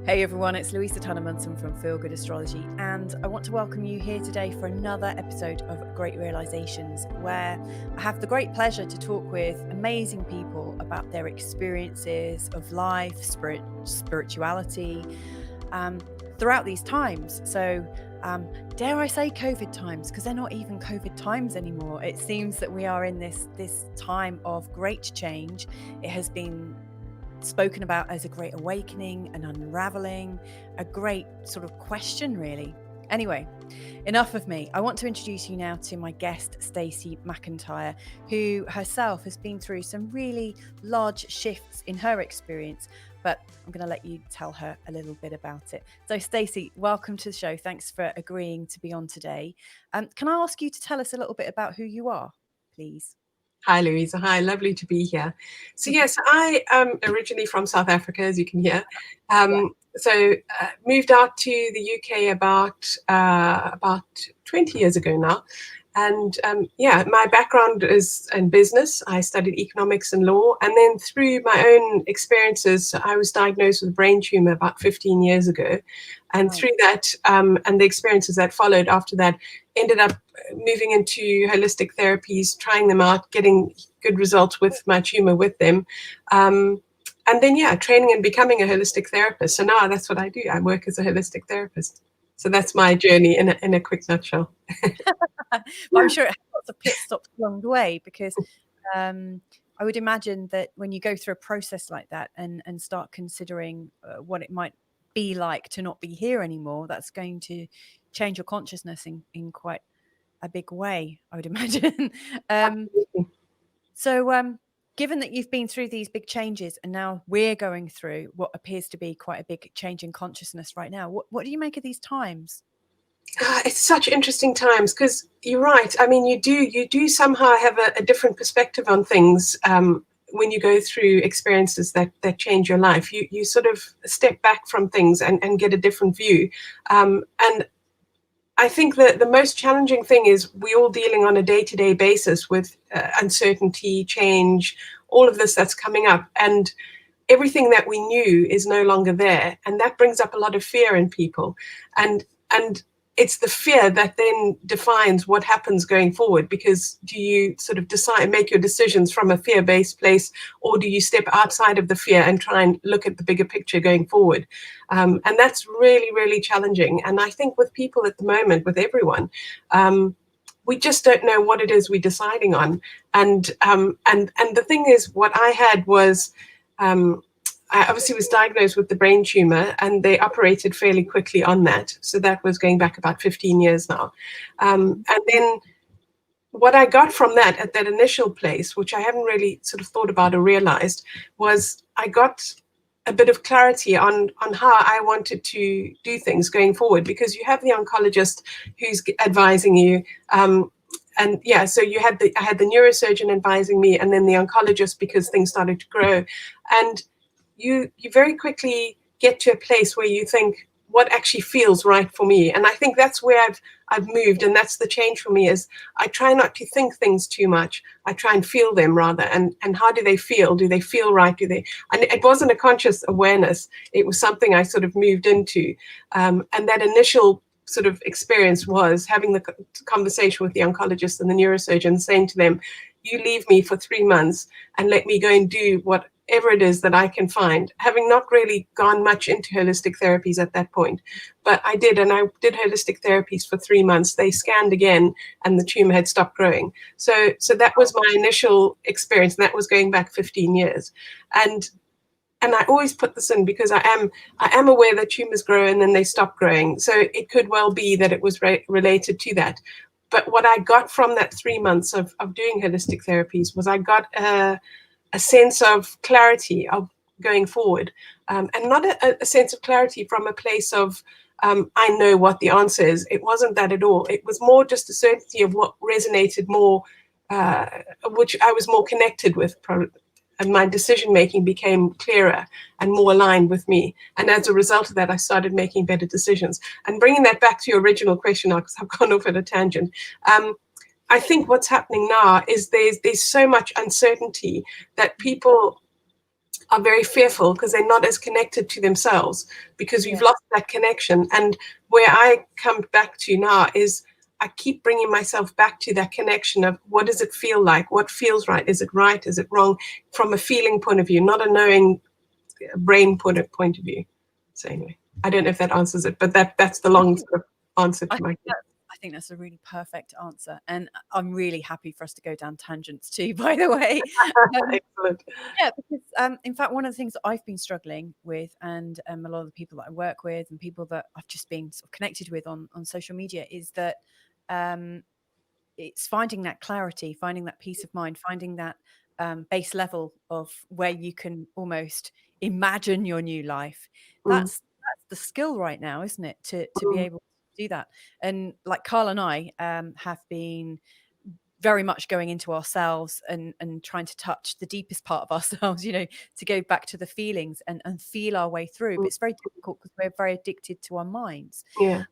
Hey everyone, it's Louisa Tunnermanson from Feel Good Astrology, and I want to welcome you here today for another episode of Great Realisations, where I have the great pleasure to talk with amazing people about their experiences of life, spirituality, throughout these times. So, dare I say COVID times, because they're not even COVID times anymore. It seems that we are in this time of great change. It has been spoken about as a great awakening, an unraveling, a great sort of question, really. Anyway, enough of me. I want to introduce you now to my guest, Stacey McIntyre, who herself has been through some really large shifts in her experience, but I'm going to let you tell her a little bit about it. So, Stacey, welcome to the show. Thanks for agreeing to be on today. Can I ask you to tell us a little bit about who you are, please? Hi, Louisa. Hi, lovely to be here. So yes, I am originally from South Africa, as you can hear. So moved out to the UK about 20 years ago now. And my background is in business. I studied economics and law. And then through my own experiences, I was diagnosed with a brain tumor about 15 years ago. And through that, and the experiences that followed after that, ended up moving into holistic therapies, trying them out, getting good results with my tumor with them. And then, training and becoming a holistic therapist. So now that's what I do. I work as a holistic therapist. So that's my journey in a quick nutshell. But I'm sure it has lots of pit stops along the way, because I would imagine that when you go through a process like that and start considering what it might be like to not be here anymore, that's going to change your consciousness in quite a big way, I would imagine. So given that you've been through these big changes and now we're going through what appears to be quite a big change in consciousness right now, what do you make of these times? It's such interesting times, because you're right. I mean, you do somehow have a different perspective on things when you go through experiences that change your life. You sort of step back from things and get a different view. And I think that the most challenging thing is we're all dealing on a day-to-day basis with uncertainty, change, all of this that's coming up. And everything that we knew is no longer there. And that brings up a lot of fear in people. And it's the fear that then defines what happens going forward, because do you sort of decide, make your decisions from a fear-based place, or do you step outside of the fear and try and look at the bigger picture going forward? And that's really, really challenging. And I think with people at the moment, with everyone, we just don't know what it is we're deciding on. And the thing is, what I had was, I obviously was diagnosed with the brain tumor, and they operated fairly quickly on that. So that was going back about 15 years now. And then what I got from that at that initial place, which I hadn't really sort of thought about or realized, was I got a bit of clarity on how I wanted to do things going forward, because you have the oncologist who's advising you. And so I had the neurosurgeon advising me, and then the oncologist, because things started to grow. And you very quickly get to a place where you think, what actually feels right for me? And I think that's where I've moved, and that's the change for me, is I try not to think things too much. I try and feel them rather. And how do they feel? Do they feel right? And it wasn't a conscious awareness. It was something I sort of moved into. And that initial sort of experience was having the conversation with the oncologist and the neurosurgeon, saying to them, you leave me for 3 months and let me go and do whatever it is that I can find, having not really gone much into holistic therapies at that point. But I did, and I did holistic therapies for 3 months. They scanned again, and the tumor had stopped growing. So that was my initial experience, and that was going back 15 years. And I always put this in because I am aware that tumors grow and then they stop growing. So it could well be that it was related to that. But what I got from that 3 months of doing holistic therapies was I got a sense of clarity of going forward, and not a sense of clarity from a place of I know what the answer is. It wasn't that at all. It was more just a certainty of what resonated more, which I was more connected with, and my decision making became clearer and more aligned with me. And as a result of that, I started making better decisions. And bringing that back to your original question now, because I've gone off at a tangent. I think what's happening now is there's so much uncertainty that people are very fearful because they're not as connected to themselves, because we've lost that connection. And where I come back to now is I keep bringing myself back to that connection of what does it feel like? What feels right? Is it right? Is it wrong? From a feeling point of view, not a knowing brain point of view. So anyway, I don't know if that answers it, but that's the long sort of answer to my question. I think that's a really perfect answer. And I'm really happy for us to go down tangents too, by the way. Excellent. Yeah, because in fact, one of the things that I've been struggling with, and a lot of the people that I work with and people that I've just been sort of connected with on social media, is that it's finding that clarity, finding that peace of mind, finding that base level of where you can almost imagine your new life. That's the skill right now, isn't it? To be able to do that. And like Carl and I have been very much going into ourselves and trying to touch the deepest part of ourselves, to go back to the feelings and feel our way through. But it's very difficult because we're very addicted to our minds. Yeah.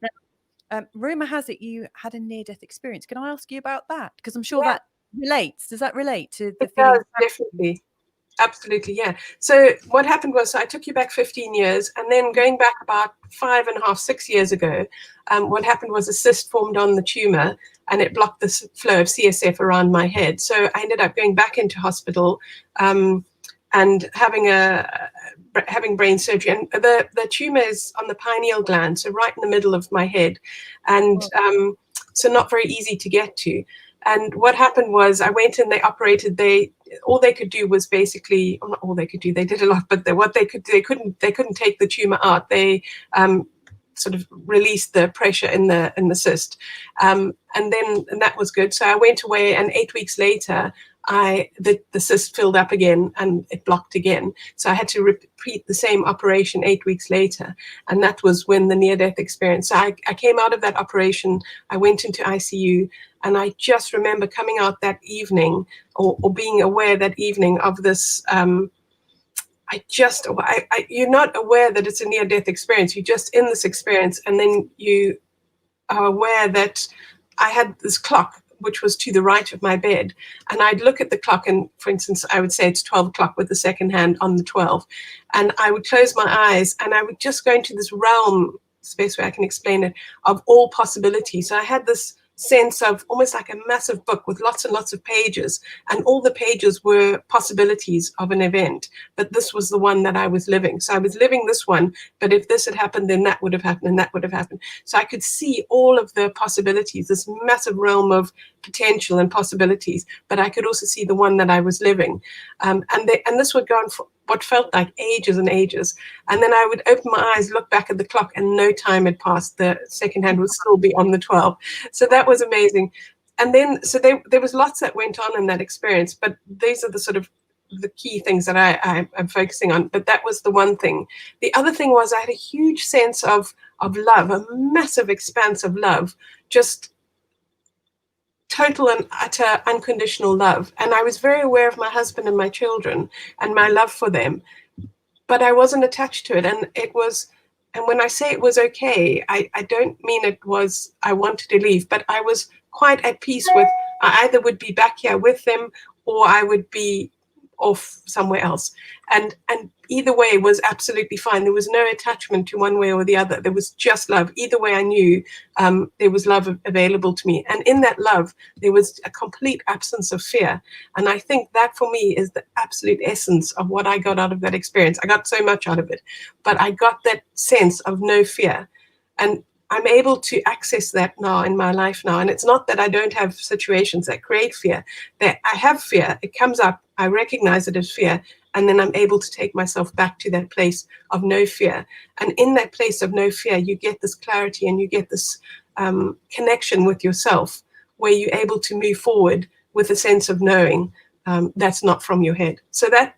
Now, rumor has it you had a near-death experience. Can I ask you about that? Because I'm sure that relates. Does that relate to the feeling? Does, definitely. Absolutely, yeah. So what happened was, I took you back 15 years, and then going back about 5.5, 6 years ago, what happened was a cyst formed on the tumour, and it blocked the flow of CSF around my head. So I ended up going back into hospital and having brain surgery. And the tumour is on the pineal gland, so right in the middle of my head, and so not very easy to get to. And what happened was, I went and they operated. All they could do was basically, not all they could do, they did a lot, but they couldn't take the tumor out. They sort of released the pressure in the cyst, and that was good. So I went away, and 8 weeks later, the cyst filled up again and it blocked again. So I had to repeat the same operation 8 weeks later, and that was when the near-death experience. So I came out of that operation. I went into ICU, and I just remember coming out that evening, or being aware that evening of this. You're not aware that it's a near-death experience. You're just in this experience, and then you are aware that I had this clock which was to the right of my bed, and I'd look at the clock, and for instance, I would say it's 12 o'clock with the second hand on the 12, and I would close my eyes, and I would just go into this realm, it's the best way I can explain it, of all possibilities. So I had this sense of almost like a massive book with lots and lots of pages, and all the pages were possibilities of an event, but this was the one that I was living. So I was living this one, but if this had happened, then that would have happened, and that would have happened. So I could see all of the possibilities, this massive realm of potential and possibilities, but I could also see the one that I was living. And this would go on for what felt like ages and ages. And then I would open my eyes, look back at the clock, and no time had passed. The second hand would still be on the 12. So that was amazing. And then, so there was lots that went on in that experience, but these are the sort of the key things that I'm focusing on. But that was the one thing. The other thing was, I had a huge sense of love, a massive expanse of love, just total and utter unconditional love. And I was very aware of my husband and my children and my love for them, but I wasn't attached to it. And when I say it was okay, I don't mean it was, I wanted to leave, but I was quite at peace with, I either would be back here with them, or I would be off somewhere else. And either way was absolutely fine. There was no attachment to one way or the other. There was just love. Either way, I knew there was love available to me. And in that love, there was a complete absence of fear. And I think that for me is the absolute essence of what I got out of that experience. I got so much out of it, but I got that sense of no fear. And I'm able to access that now in my life now. And it's not that I don't have situations that create fear. That I have fear. It comes up. I recognize it as fear. And then I'm able to take myself back to that place of no fear. And in that place of no fear, you get this clarity, and you get this connection with yourself, where you're able to move forward with a sense of knowing that's not from your head. So that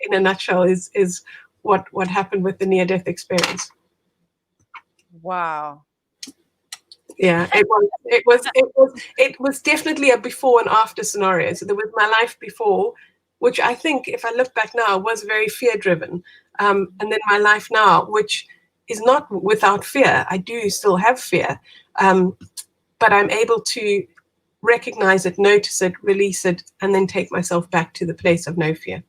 in a nutshell is what happened with the near-death experience. Wow. Yeah, it was definitely a before and after scenario. So there was my life before, which I think, if I look back now, was very fear-driven, and then my life now, which is not without fear. I do still have fear, but I'm able to recognize it, notice it, release it, and then take myself back to the place of no fear.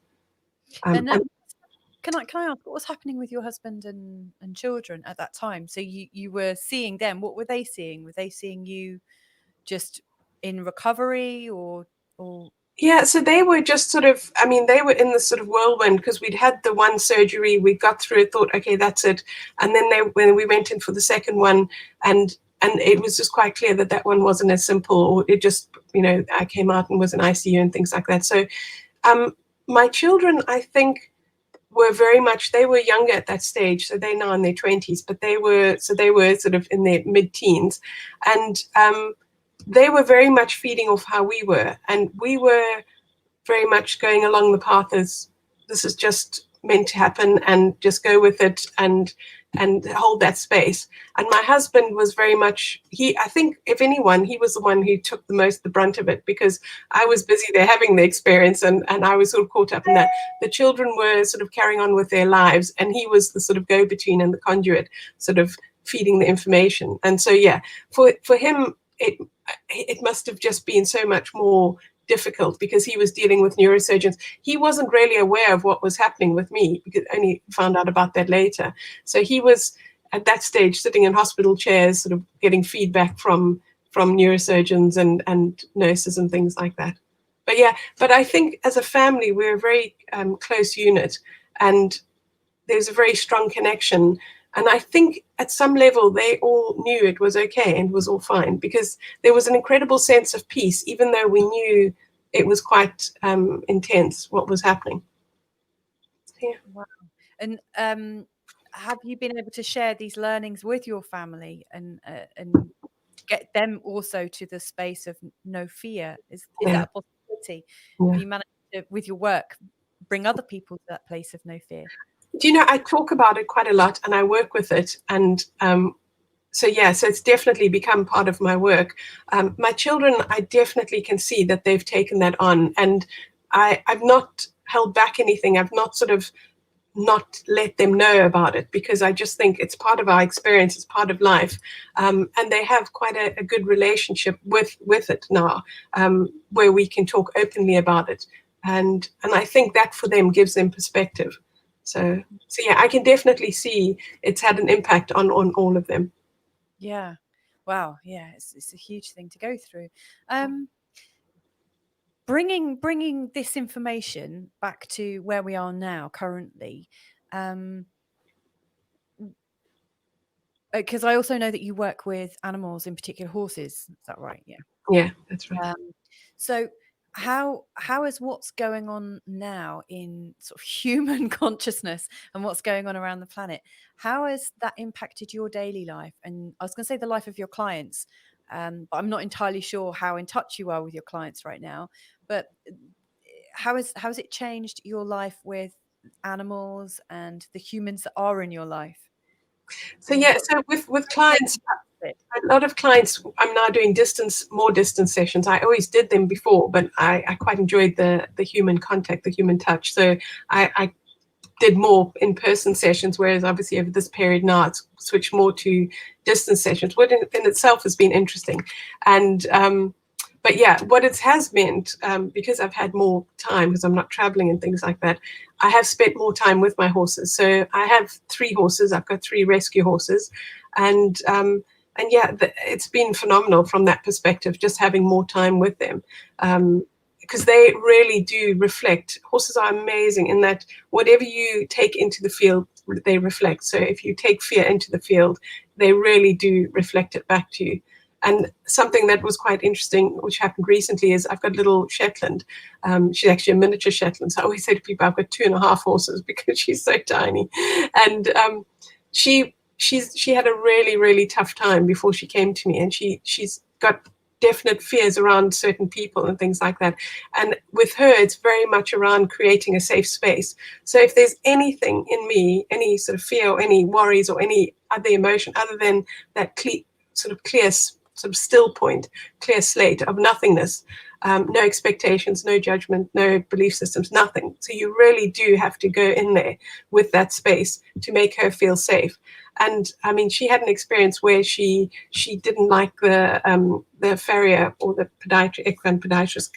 Can I ask what was happening with your husband and children at that time? So you were seeing them. What were they seeing? Were they seeing you just in recovery or? Yeah, so they were just sort of, I mean, they were in this sort of whirlwind because we'd had the one surgery, we got through it, thought, okay, that's it. And then when we went in for the second one, and it was just quite clear that that one wasn't as simple, or it just, I came out and was in ICU and things like that. So my children, I think, were very much, they were younger at that stage, so they're now in their 20s, but they were sort of in their mid-teens, and they were very much feeding off how we were, and we were very much going along the path as this is just meant to happen, and just go with it, and hold that space. And my husband was very much, I think if anyone, he was the one who took the brunt of it, because I was busy there having the experience, and I was sort of caught up in that. The children were sort of carrying on with their lives, and he was the sort of go-between and the conduit, sort of feeding the information. And so, yeah, for him, it must have just been so much more difficult because he was dealing with neurosurgeons. He wasn't really aware of what was happening with me, because I only found out about that later. So he was at that stage sitting in hospital chairs, sort of getting feedback from neurosurgeons and nurses and things like that. But yeah, but I think as a family, we're a very close unit, and there's a very strong connection. And I think at some level, they all knew it was okay and was all fine, because there was an incredible sense of peace, even though we knew it was quite intense what was happening. Yeah. Wow. And have you been able to share these learnings with your family and get them also to the space of no fear? Is that a possibility? Yeah. Have you managed to, with your work, bring other people to that place of no fear? Do you know, I talk about it quite a lot, and I work with it, and so it's definitely become part of my work. My children, I definitely can see that they've taken that on, and I've not held back anything. I've not sort of not let them know about it, because I just think it's part of our experience, it's part of life, and they have quite a good relationship with it now, where we can talk openly about it, and I think that for them gives them perspective. So yeah, I can definitely see it's had an impact on all of them. Yeah. Wow. Yeah, it's a huge thing to go through. Bringing this information back to where we are now currently, because I also know that you work with animals, in particular horses. Is that right? Yeah. Yeah, that's right. So how is what's going on now in sort of human consciousness and what's going on around the planet, how has that impacted your daily life? And I was going to say the life of your clients, but I'm not entirely sure how in touch you are with your clients right now. But how has it changed your life with animals and the humans that are in your life? So yeah, so with clients, a lot of clients, I'm now doing more distance sessions. I always did them before, but I quite enjoyed the human contact, the human touch. So I did more in-person sessions, whereas obviously over this period now it's switched more to distance sessions, what in itself has been interesting. And but yeah, what it has meant, because I've had more time, because I'm not traveling and things like that, I have spent more time with my horses. So I have 3 horses. I've got 3 rescue horses, and yeah, it's been phenomenal from that perspective, just having more time with them. Because they really do reflect. Horses are amazing in that whatever you take into the field, they reflect. So if you take fear into the field, they really do reflect it back to you. And something that was quite interesting, which happened recently, is I've got a little Shetland. She's actually a miniature Shetland. So I always say to people, I've got 2.5 horses because she's so tiny. And she had a really, really tough time before she came to me, and she's got definite fears around certain people and things like that. And with her, it's very much around creating a safe space. So if there's anything in me, any sort of fear or any worries or any other emotion other than that clear, sort of still point, clear slate of nothingness, no expectations, no judgment, no belief systems, nothing. So you really do have to go in there with that space to make her feel safe. And I mean, she had an experience where she didn't like the farrier or the equine podiatrist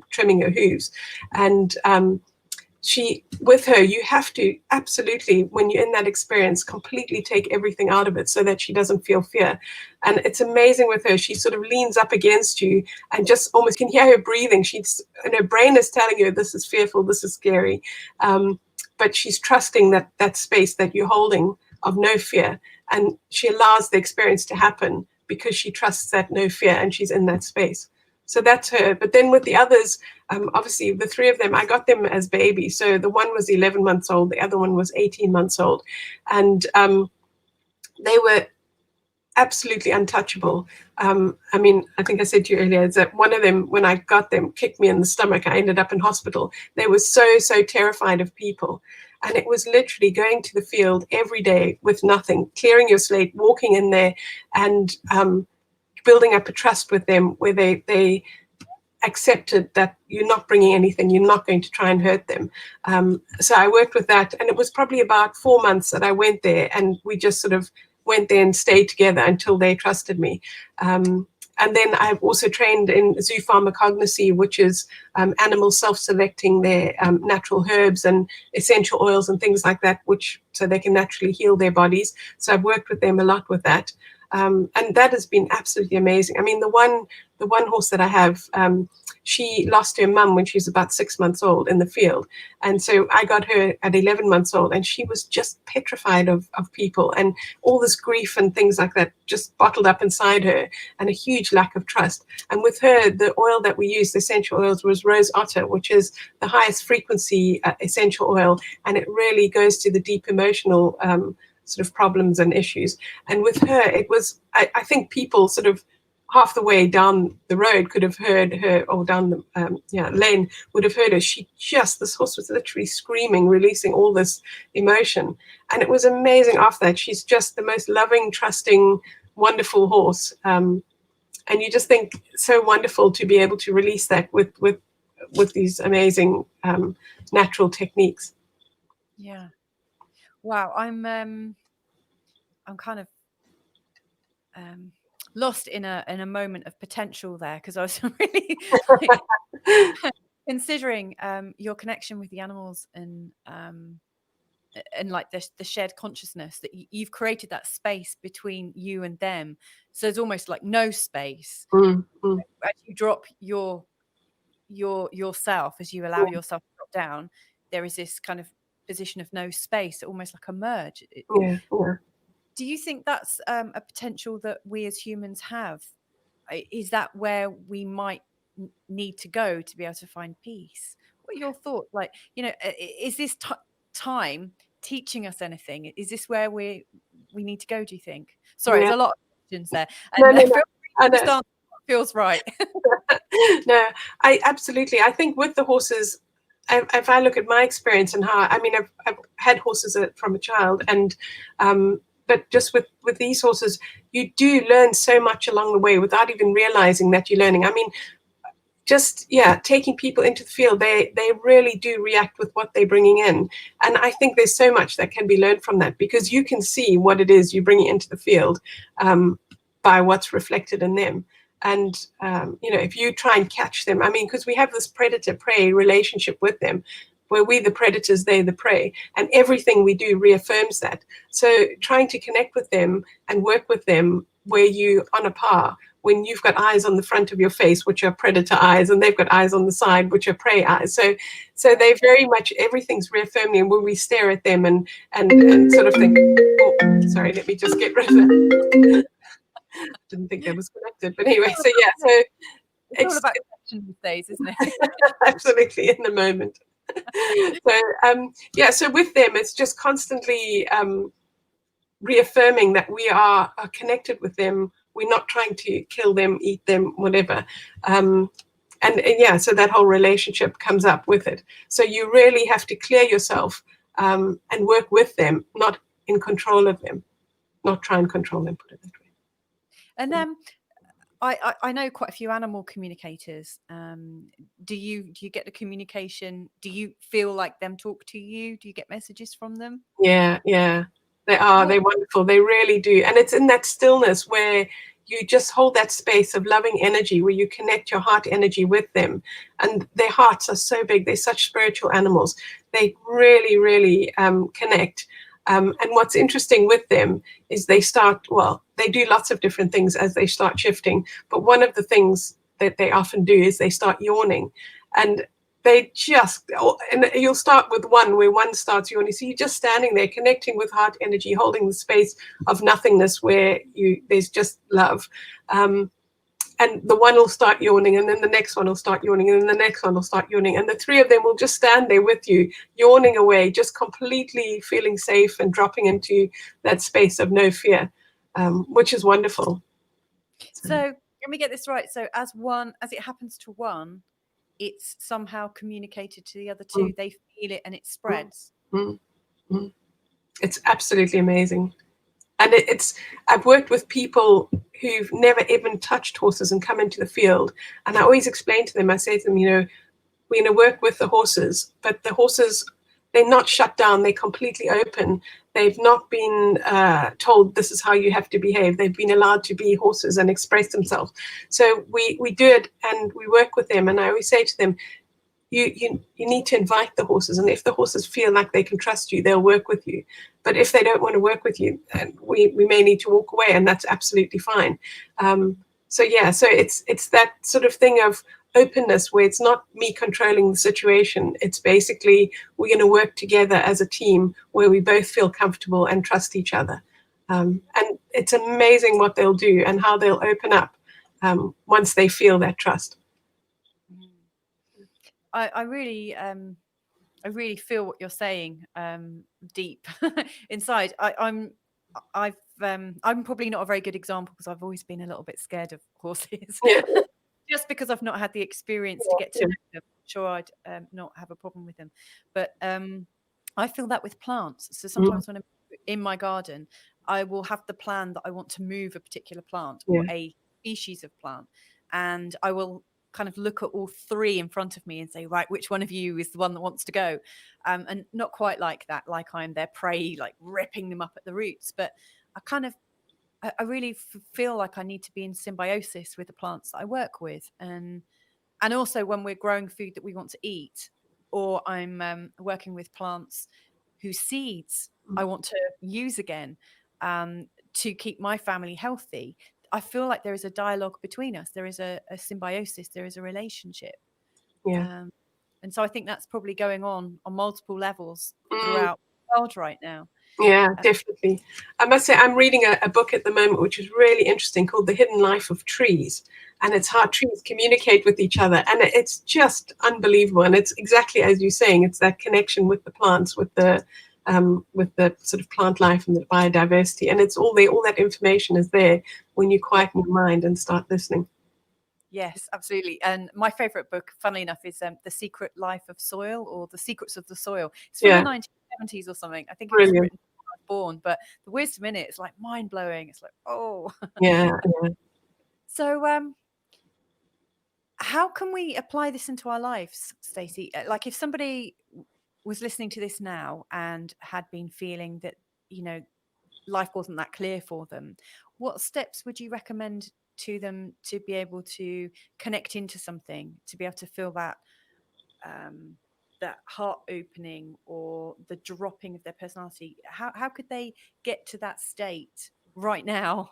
trimming her hooves, and with her, you have to absolutely, when you're in that experience, completely take everything out of it so that she doesn't feel fear. And it's amazing with her. She sort of leans up against you and just almost can hear her breathing. And her brain is telling her this is fearful, this is scary. But she's trusting that space that you're holding of no fear. And she allows the experience to happen because she trusts that no fear and she's in that space. So that's her. But then with the others, obviously the three of them, I got them as babies. So the one was 11 months old, the other one was 18 months old. And they were absolutely untouchable. I mean, I think I said to you earlier that one of them, when I got them, kicked me in the stomach. I ended up in hospital. They were so terrified of people. And it was literally going to the field every day with nothing, clearing your slate, walking in there and building up a trust with them where they accepted that you're not bringing anything, you're not going to try and hurt them. So I worked with that, and it was probably about 4 months that I went there, and we just sort of went there and stayed together until they trusted me. And then I've also trained in zoopharmacognosy, which is animals self-selecting their natural herbs and essential oils and things like that, so they can naturally heal their bodies. So I've worked with them a lot with that. And that has been absolutely amazing. I mean, the one horse that I have, she lost her mum when she was about 6 months old in the field. And so I got her at 11 months old, and she was just petrified of people and all this grief and things like that just bottled up inside her, and a huge lack of trust. And with her, the oil that we used, the essential oils, was rose otter, which is the highest frequency essential oil. And it really goes to the deep emotional sort of problems and issues. And with her, it was, I think people sort of half the way down the road could have heard her, or down the lane would have heard her. This horse was literally screaming, releasing all this emotion. And it was amazing after that. She's just the most loving, trusting, wonderful horse. And you just think so wonderful to be able to release that with these amazing natural techniques. Yeah. Wow, I'm kind of lost in a moment of potential there, because I was really considering your connection with the animals and like the shared consciousness that you've created, that space between you and them. So there's almost like no space. Mm-hmm. As you drop yourself, as you allow yourself to drop down, there is this kind of position of no space, almost like a merge. Yeah. Do you think that's a potential that we as humans have? Is that where we might need to go to be able to find peace? What are your thoughts? Like, is this time teaching us anything? Is this where we need to go, do you think? Sorry, There's a lot of questions there. And No. just answer what feels right. No, I absolutely. I think with the horses, if I look at my experience and how, I mean, I've had horses from a child, and but just with these horses, you do learn so much along the way without even realizing that you're learning. I mean, just taking people into the field, they really do react with what they're bringing in, and I think there's so much that can be learned from that, because you can see what it is you bring into the field by what's reflected in them. And if you try and catch them, I mean, because we have this predator-prey relationship with them, where we the predators, they the prey, and everything we do reaffirms that. So trying to connect with them and work with them where you on a par, when you've got eyes on the front of your face, which are predator eyes, and they've got eyes on the side, which are prey eyes. So they very much, everything's reaffirming. And when we stare at them and sort of think, oh, sorry, let me just get rid of that. Didn't think that was connected, but anyway. So it's all about connection these days, isn't it? Absolutely, in the moment. So with them, it's just constantly reaffirming that we are connected with them. We're not trying to kill them, eat them, whatever. So that whole relationship comes up with it. So you really have to clear yourself and work with them, not in control of them, not try and control them, put it that way. And I know quite a few animal communicators. Do you get the communication? Do you feel like them talk to you? Do you get messages from them? Yeah. They are. They're wonderful. They really do. And it's in that stillness where you just hold that space of loving energy where you connect your heart energy with them. And their hearts are so big. They're such spiritual animals. They really, really connect. And what's interesting with them is they do lots of different things as they start shifting. But one of the things that they often do is they start yawning. And and you'll start with one where one starts yawning. So you're just standing there connecting with heart energy, holding the space of nothingness where there's just love. And the one will start yawning, and then the next one will start yawning, and then the next one will start yawning. And the three of them will just stand there with you, yawning away, just completely feeling safe and dropping into that space of no fear, which is wonderful. So let me get this right. So as it happens to one, it's somehow communicated to the other two. They feel it and it spreads. It's absolutely amazing. And I've worked with people who've never even touched horses and come into the field. And I always explain to them, I say to them, we're going to work with the horses, but the horses, they're not shut down. They're completely open. They've not been told this is how you have to behave. They've been allowed to be horses and express themselves. So we do it and we work with them. And I always say to them, you need to invite the horses. And if the horses feel like they can trust you, they'll work with you. But if they don't want to work with you, we may need to walk away, and that's absolutely fine. So it's that sort of thing of openness where it's not me controlling the situation. It's basically we're going to work together as a team where we both feel comfortable and trust each other. And it's amazing what they'll do and how they'll open up once they feel that trust. I really feel what you're saying deep inside. I'm probably not a very good example because I've always been a little bit scared of horses. Yeah. Just because I've not had the experience to get to know them. I'm sure I'd not have a problem with them. But I feel that with plants. So sometimes when I'm in my garden, I will have the plan that I want to move a particular plant or a species of plant. And I will kind of look at all three in front of me and say, right, which one of you is the one that wants to go? And not quite like that, like I'm their prey, like ripping them up at the roots. But I really feel like I need to be in symbiosis with the plants that I work with. And also when we're growing food that we want to eat, or I'm working with plants whose seeds I want to use again to keep my family healthy, I feel like there is a dialogue between us. There is a symbiosis. There is a relationship. Yeah. And so I think that's probably going on multiple levels throughout the world right now. Yeah, definitely. I must say, I'm reading a book at the moment, which is really interesting, called The Hidden Life of Trees. And it's how trees communicate with each other. And it's just unbelievable. And it's exactly as you're saying, it's that connection with the plants, with the sort of plant life and the biodiversity. And it's all there. All that information is there when you quieten your mind and start listening. Yes, absolutely. And my favorite book, funnily enough, is The Secret Life of Soil, or The Secrets of the Soil. It's from the 1970s or something. I think it was written when I was born, but the wisdom in it is like mind blowing. It's like, oh. Yeah. So how can we apply this into our lives, Stacey? Like if somebody was listening to this now and had been feeling that, life wasn't that clear for them, what steps would you recommend to them to be able to connect into something, to be able to feel that that heart opening or the dropping of their personality? How could they get to that state right now?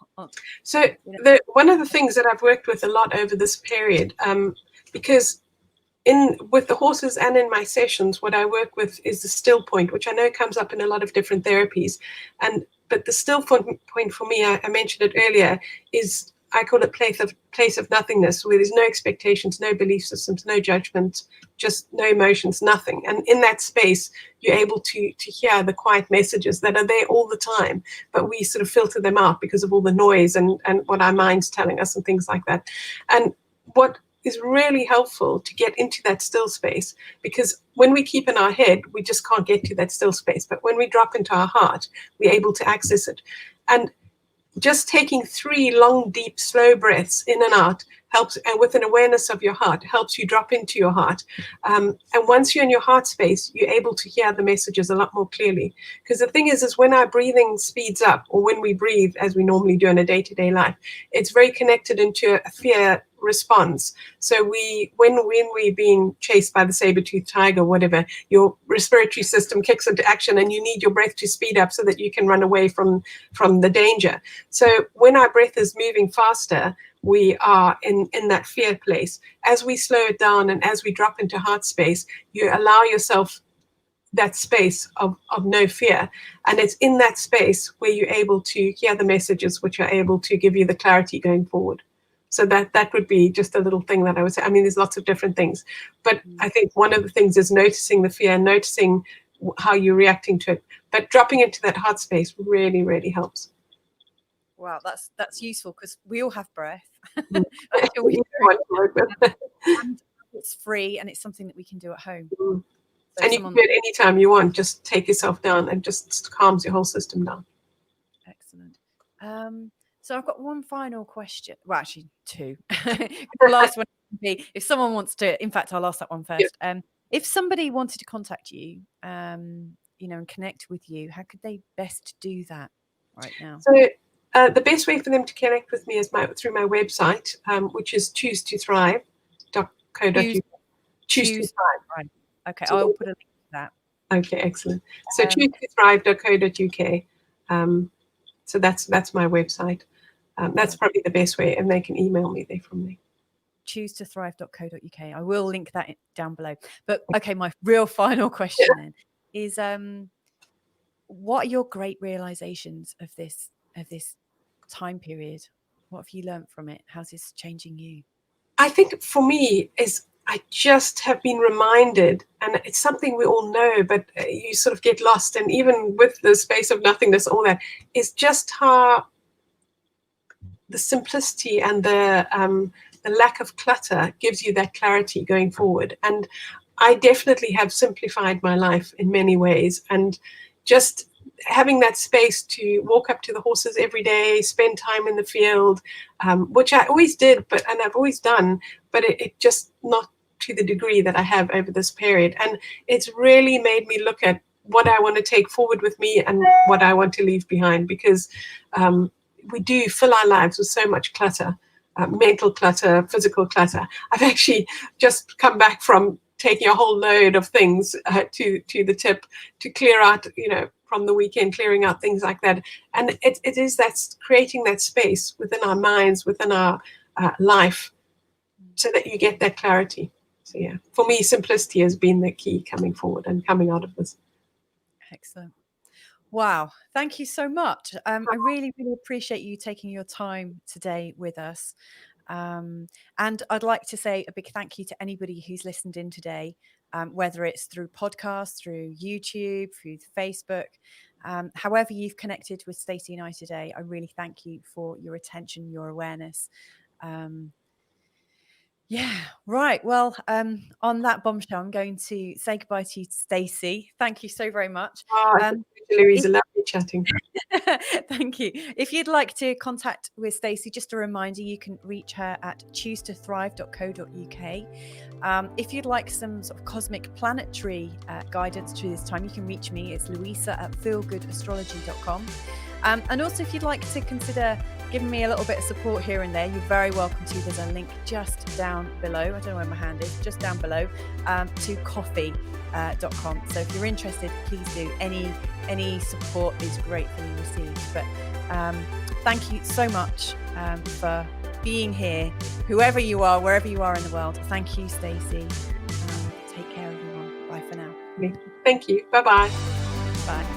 So one of the things that I've worked with a lot over this period, because with the horses and in my sessions, what I work with is the still point, which I know comes up in a lot of different therapies. But the still point for me, I mentioned it earlier, is I call it place of nothingness, where there's no expectations, no belief systems, no judgment, just no emotions, nothing. And in that space, you're able to hear the quiet messages that are there all the time, but we sort of filter them out because of all the noise and what our mind's telling us and things like that. And what is really helpful to get into that still space, because when we keep in our head, we just can't get to that still space. But when we drop into our heart, we're able to access it. And just taking 3 long, deep, slow breaths in and out helps, and with an awareness of your heart, helps you drop into your heart. And once you're in your heart space, you're able to hear the messages a lot more clearly. Because the thing is when our breathing speeds up, or when we breathe as we normally do in a day-to-day life, it's very connected into a fear response. So when we're being chased by the saber-toothed tiger, whatever, your respiratory system kicks into action, and you need your breath to speed up so that you can run away from the danger. So when our breath is moving faster, we are in that fear place. As we slow it down and as we drop into heart space, you allow yourself that space of no fear. And it's in that space where you're able to hear the messages which are able to give you the clarity going forward. So that would be just a little thing that I would say. I mean, there's lots of different things, but I think one of the things is noticing the fear, noticing how you're reacting to it, but dropping into that heart space really, really helps. Wow, that's useful, because we all have breath. And it's free, and it's something that we can do at home. So and you can do it anytime you want. Just take yourself down, and just calms your whole system down. Excellent. So I've got one final question. Well, actually two. The last one would be, if someone wants to, in fact, I'll ask that one first. Yeah. If somebody wanted to contact you, and connect with you, how could they best do that right now? So the best way for them to connect with me is through my website, which is choosetothrive.co.uk. Choose to thrive. Right. Okay, so I'll put a link to that. Okay, excellent. So choosetothrive.co.uk. So that's my website. That's probably the best way, and they can email me there from there. choosetothrive.co.uk. I will link that down below. But okay, my real final question then is, what are your great realizations of this time period? What have you learned from it? How's this changing you? I think for me is I just have been reminded, and it's something we all know, but you sort of get lost, and even with the space of nothingness, all that, is just how the simplicity and the lack of clutter gives you that clarity going forward. And I definitely have simplified my life in many ways, and just having that space to walk up to the horses every day, spend time in the field, which I always did, and I've always done, but it just not to the degree that I have over this period. And it's really made me look at what I want to take forward with me and what I want to leave behind, because we do fill our lives with so much clutter, mental clutter, physical clutter. I've actually just come back from taking a whole load of things to the tip to clear out, from the weekend, clearing out things like that. And it is that's creating that space within our minds, within our life, so that you get that clarity. So yeah, for me, simplicity has been the key coming forward and coming out of this. Excellent. Wow. Thank you so much. I really, really appreciate you taking your time today with us. And I'd like to say a big thank you to anybody who's listened in today, whether it's through podcasts, through YouTube, through Facebook, however you've connected with Stacey and I today. I really thank you for your attention, your awareness. Yeah, right. Well, on that bombshell, I'm going to say goodbye to you, Stacey. Thank you so very much. Louisa, lovely chatting. Thank you. If you'd like to contact with Stacey, just a reminder, you can reach her at choosetothrive.co.uk. If you'd like some sort of cosmic planetary guidance through this time, you can reach me. It's louisa@feelgoodastrology.com. And also, if you'd like to consider giving me a little bit of support here and there, you're very welcome to. There's a link just down below. I don't know where my hand is, just down below, to coffee.com. So if you're interested, please do. Any support is gratefully received. But thank you so much for being here, whoever you are, wherever you are in the world. Thank you, Stacey. Take care, everyone. Bye for now. Thank you. Bye-bye. Bye.